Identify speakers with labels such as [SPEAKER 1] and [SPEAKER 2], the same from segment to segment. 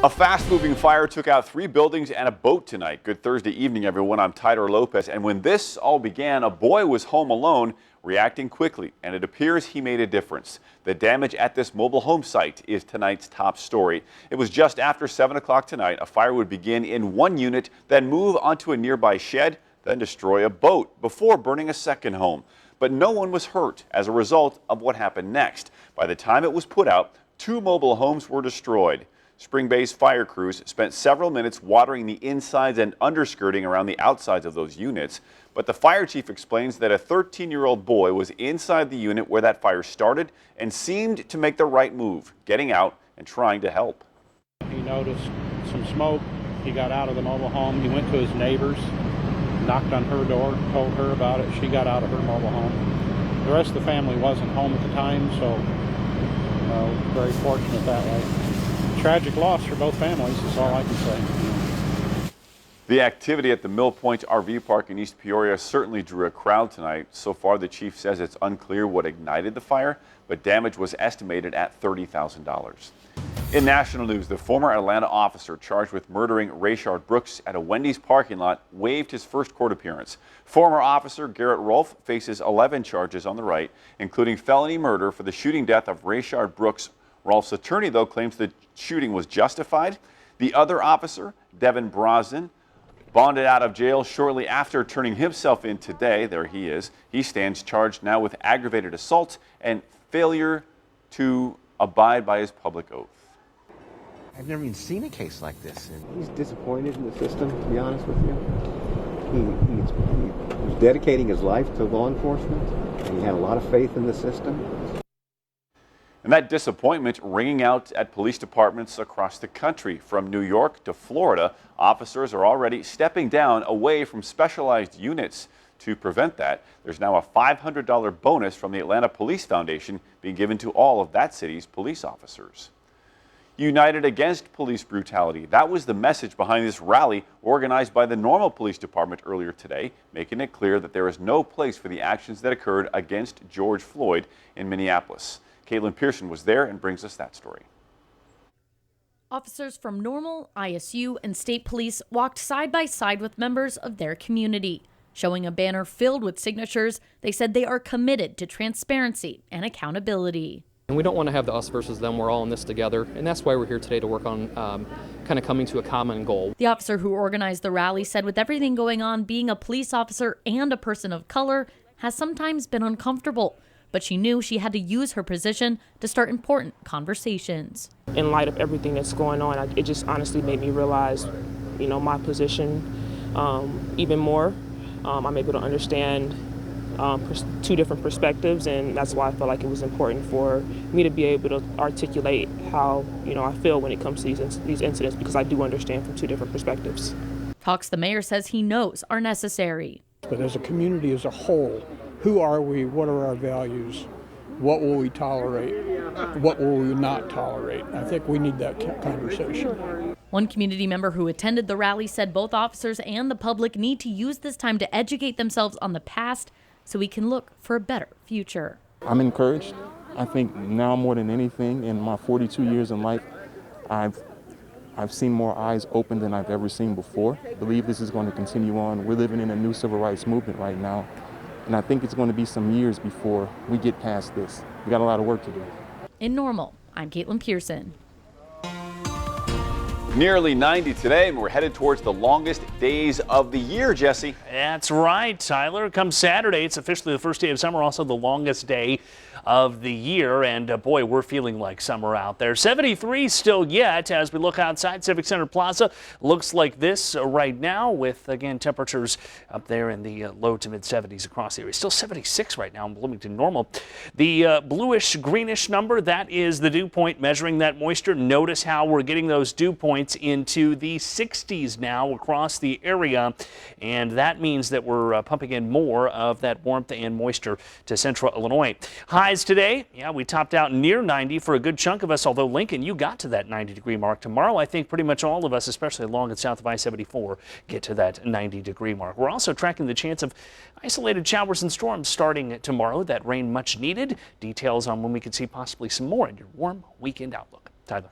[SPEAKER 1] A fast-moving fire took out 3 buildings and a boat tonight. Good Thursday evening, everyone. I'm Tyler Lopez. And when this all began, a boy was home alone, reacting quickly, and it appears he made a difference. The damage at this mobile home site is tonight's top story. It was just after 7 o'clock tonight. A fire would begin in one unit, then move onto a nearby shed, then destroy a boat before burning a second home. But no one was hurt as a result of what happened next. By the time it was put out, 2 mobile homes were destroyed. Spring Bay's fire crews spent several minutes watering the insides and underskirting around the outsides of those units. But the fire chief explains that a 13-year-old boy was inside the unit where that fire started and seemed to make the right move, getting out and trying to help.
[SPEAKER 2] He noticed some smoke. He got out of the mobile home. He went to his neighbor's, knocked on her door, told her about it. She got out of her mobile home. The rest of the family wasn't home at the time, so very fortunate that way. Tragic loss for both families is all I can say.
[SPEAKER 1] The activity at the Mill Point RV Park in East Peoria certainly drew a crowd tonight. So far, the chief says it's unclear what ignited the fire, but damage was estimated at $30,000. In national news, the former Atlanta officer charged with murdering Rayshard Brooks at a Wendy's parking lot waived his first court appearance. Former officer Garrett Rolfe faces 11 charges on the right, including felony murder for the shooting death of Rayshard Brooks. Rolfe's attorney, though, claims the shooting was justified. The other officer, Devin Brosnan, bonded out of jail shortly after turning himself in today. There he is. He stands charged now with aggravated assault and failure to abide by his public oath.
[SPEAKER 3] I've never even seen a case like this.
[SPEAKER 4] He's disappointed in the system, to be honest with you. He was dedicating his life to law enforcement, and he had a lot of faith in the system.
[SPEAKER 1] And that disappointment ringing out at police departments across the country. From New York to Florida, officers are already stepping down away from specialized units. To prevent that, there's now a $500 bonus from the Atlanta Police Foundation being given to all of that city's police officers. United against police brutality. That was the message behind this rally organized by the Normal Police Department earlier today, making it clear that there is no place for the actions that occurred against George Floyd in Minneapolis. Caitlin Pearson was there and brings us that story.
[SPEAKER 5] Officers from Normal, ISU, and state police walked side by side with members of their community. Showing a banner filled with signatures, they said they are committed to transparency and accountability.
[SPEAKER 6] And we don't want to have the us versus them. We're all in this together, and that's why we're here today to work on kind of coming to a common goal.
[SPEAKER 5] The officer who organized the rally said with everything going on, being a police officer and a person of color has sometimes been uncomfortable. But she knew she had to use her position to start important conversations.
[SPEAKER 7] In light of everything that's going on, it just honestly made me realize, my position even more. I'm able to understand 2 different perspectives, and that's why I felt like it was important for me to be able to articulate how, I feel when it comes to these incidents, because I do understand from 2 different perspectives.
[SPEAKER 5] Talks the mayor says he knows are necessary.
[SPEAKER 8] But as a community as a whole, who are we? What are our values? What will we tolerate? What will we not tolerate? I think we need that conversation.
[SPEAKER 5] One community member who attended the rally said both officers and the public need to use this time to educate themselves on the past so we can look for a better future.
[SPEAKER 9] I'm encouraged. I think now more than anything in my 42 years in life, I've seen more eyes open than I've ever seen before. I believe this is going to continue on. We're living in a new civil rights movement right now. And I think it's going to be some years before we get past this. We got a lot of work to do.
[SPEAKER 5] In Normal, I'm Caitlin Pearson.
[SPEAKER 1] Nearly 90 today, and we're headed towards the longest days of the year, Jesse.
[SPEAKER 10] That's right, Tyler. Come Saturday, it's officially the first day of summer, also the longest day of the year, and boy, we're feeling like summer out there. 73 still yet as we look outside Civic Center Plaza. Looks like this right now with, again, temperatures up there in the low to mid 70s across the area. Still 76 right now in Bloomington. Normal. The bluish greenish number, that is the dew point measuring that moisture. Notice how we're getting those dew points into the 60s now across the area, and that means that we're pumping in more of that warmth and moisture to central Illinois. Highs today, yeah, we topped out near 90 for a good chunk of us, although Lincoln, you got to that 90-degree mark. Tomorrow, I think pretty much all of us, especially along and south of I-74, get to that 90-degree mark. We're also tracking the chance of isolated showers and storms starting tomorrow. That rain much needed. Details on when we could see possibly some more in your warm weekend outlook. Tyler.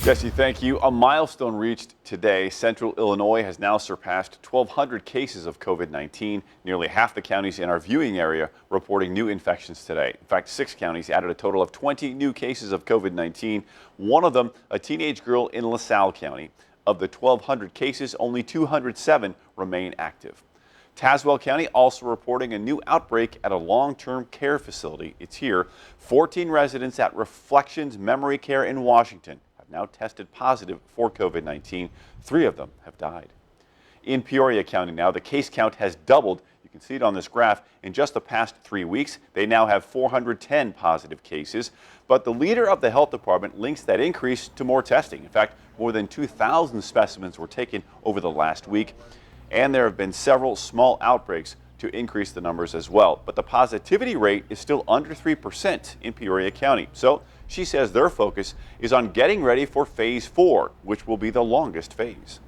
[SPEAKER 1] Jesse, thank you. A milestone reached today. Central Illinois has now surpassed 1,200 cases of COVID-19. Nearly half the counties in our viewing area reporting new infections today. In fact, 6 counties added a total of 20 new cases of COVID-19. One of them, a teenage girl in LaSalle County. Of the 1,200 cases, only 207 remain active. Tazewell County also reporting a new outbreak at a long-term care facility. It's here. 14 residents at Reflections Memory Care in Washington now tested positive for COVID-19. 3 of them have died. In Peoria County now, the case count has doubled. You can see it on this graph. In just the past 3 weeks, they now have 410 positive cases. But the leader of the health department links that increase to more testing. In fact, more than 2,000 specimens were taken over the last week. And there have been several small outbreaks to increase the numbers as well. But the positivity rate is still under 3% in Peoria County. So she says their focus is on getting ready for phase 4, which will be the longest phase.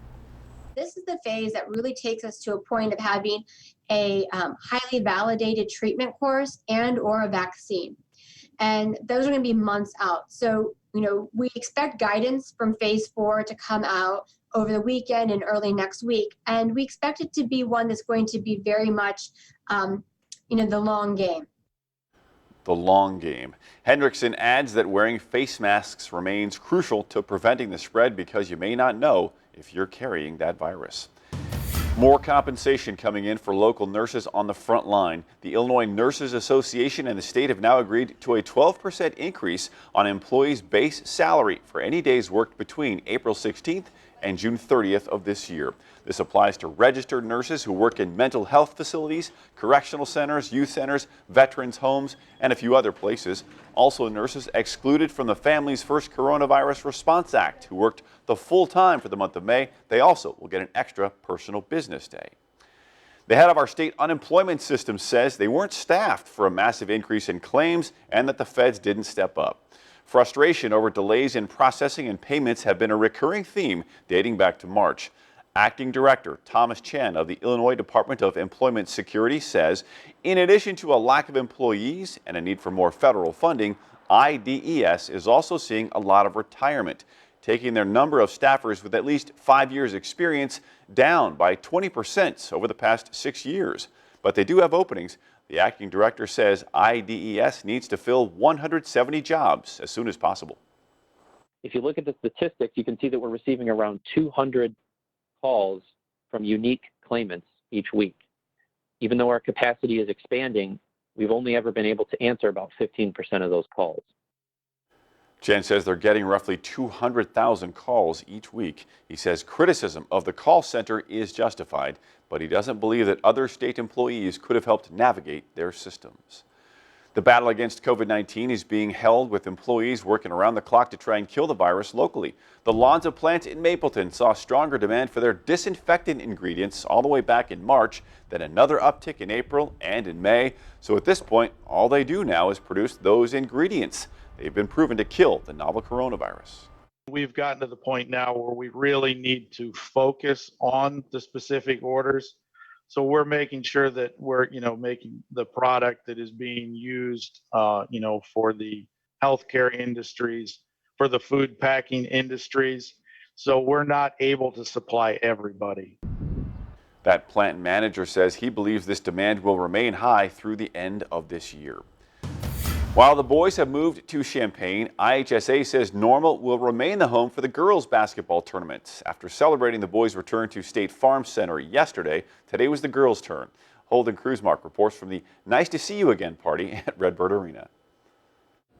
[SPEAKER 11] This is the phase that really takes us to a point of having a highly validated treatment course and or a vaccine. And those are going to be months out. So, we expect guidance from phase 4 to come out over the weekend and early next week. And we expect it to be one that's going to be very much, the long game.
[SPEAKER 1] The long game. Hendrickson adds that wearing face masks remains crucial to preventing the spread because you may not know if you're carrying that virus. More compensation coming in for local nurses on the front line. The Illinois Nurses Association and the state have now agreed to a 12% increase on employees' base salary for any days worked between April 16th and June 30th of this year. This applies to registered nurses who work in mental health facilities, correctional centers, youth centers, veterans' homes, and a few other places. Also, nurses excluded from the Families First Coronavirus Response Act who worked the full time for the month of May, they also will get an extra personal business day. The head of our state unemployment system says they weren't staffed for a massive increase in claims and that the feds didn't step up. Frustration over delays in processing and payments have been a recurring theme dating back to March. Acting Director Thomas Chen of the Illinois Department of Employment Security says, in addition to a lack of employees and a need for more federal funding, IDES is also seeing a lot of retirement, taking their number of staffers with at least 5 years experience down by 20% over the past 6 years. But they do have openings. The acting director says IDES needs to fill 170 jobs as soon as possible.
[SPEAKER 12] If you look at the statistics, you can see that we're receiving around 200 calls from unique claimants each week. Even though our capacity is expanding, we've only ever been able to answer about 15% of those calls.
[SPEAKER 1] Chen says they're getting roughly 200,000 calls each week. He says criticism of the call center is justified, but he doesn't believe that other state employees could have helped navigate their systems. The battle against COVID-19 is being held with employees working around the clock to try and kill the virus locally. The Lonza plant in Mapleton saw stronger demand for their disinfectant ingredients all the way back in March, then another uptick in April and in May. So at this point, all they do now is produce those ingredients. They've been proven to kill the novel coronavirus.
[SPEAKER 2] We've gotten to the point now where we really need to focus on the specific orders. So we're making sure that we're, making the product that is being used, for the healthcare industries, for the food packing industries. So we're not able to supply everybody.
[SPEAKER 1] That plant manager says he believes this demand will remain high through the end of this year. While the boys have moved to Champaign, IHSA says Normal will remain the home for the girls' basketball tournament. After celebrating the boys' return to State Farm Center yesterday, today was the girls' turn. Holden Kruzmark reports from the Nice to See You Again party at Redbird Arena.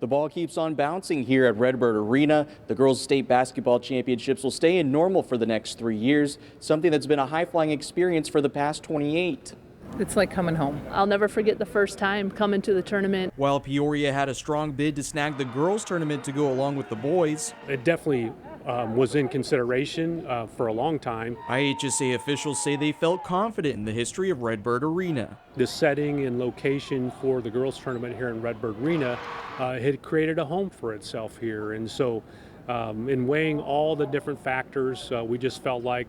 [SPEAKER 13] The ball keeps on bouncing here at Redbird Arena. The girls' state basketball championships will stay in Normal for the next 3 years, something that's been a high-flying experience for the past 28.
[SPEAKER 14] It's like coming home. I'll never forget the first time coming to the tournament.
[SPEAKER 13] While Peoria had a strong bid to snag the girls' tournament to go along with the boys,
[SPEAKER 15] it definitely was in consideration for a long time.
[SPEAKER 13] IHSA officials say they felt confident in the history of Redbird Arena.
[SPEAKER 15] The setting and location for the girls' tournament here in Redbird Arena had created a home for itself here. And so in weighing all the different factors, we just felt like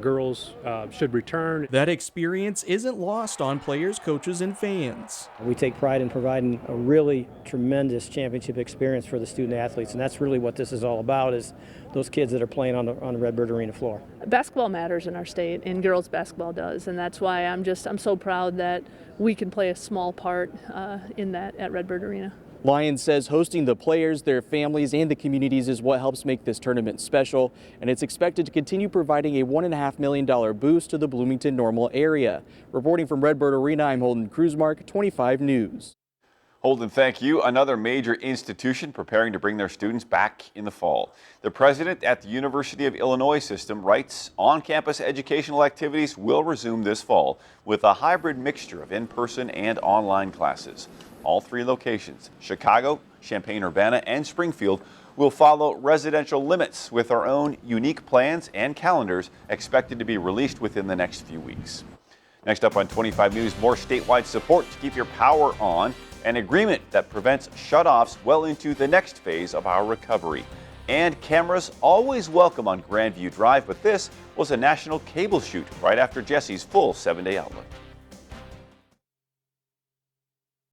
[SPEAKER 15] girls should return.
[SPEAKER 13] That experience isn't lost on players, coaches, and fans.
[SPEAKER 16] We take pride in providing a really tremendous championship experience for the student athletes, and that's really what this is all about, is those kids that are playing on the Redbird Arena floor.
[SPEAKER 14] Basketball matters in our state, and girls basketball does, and that's why I'm so proud that we can play a small part in that at Redbird Arena.
[SPEAKER 13] Lyons says hosting the players, their families, and the communities is what helps make this tournament special, and it's expected to continue providing a $1.5 million boost to the Bloomington Normal area. Reporting from Redbird Arena, I'm Holden Kruzmark, 25 News.
[SPEAKER 1] Holden, thank you. Another major institution preparing to bring their students back in the fall. The president at the University of Illinois system writes on-campus educational activities will resume this fall with a hybrid mixture of in-person and online classes. All three locations, Chicago, Champaign-Urbana, and Springfield, will follow residential limits with our own unique plans and calendars expected to be released within the next few weeks. Next up on 25 News, more statewide support to keep your power on, an agreement that prevents shutoffs well into the next phase of our recovery. And cameras always welcome on Grandview Drive, but this was a national cable shoot right after Jesse's full 7-day outlook.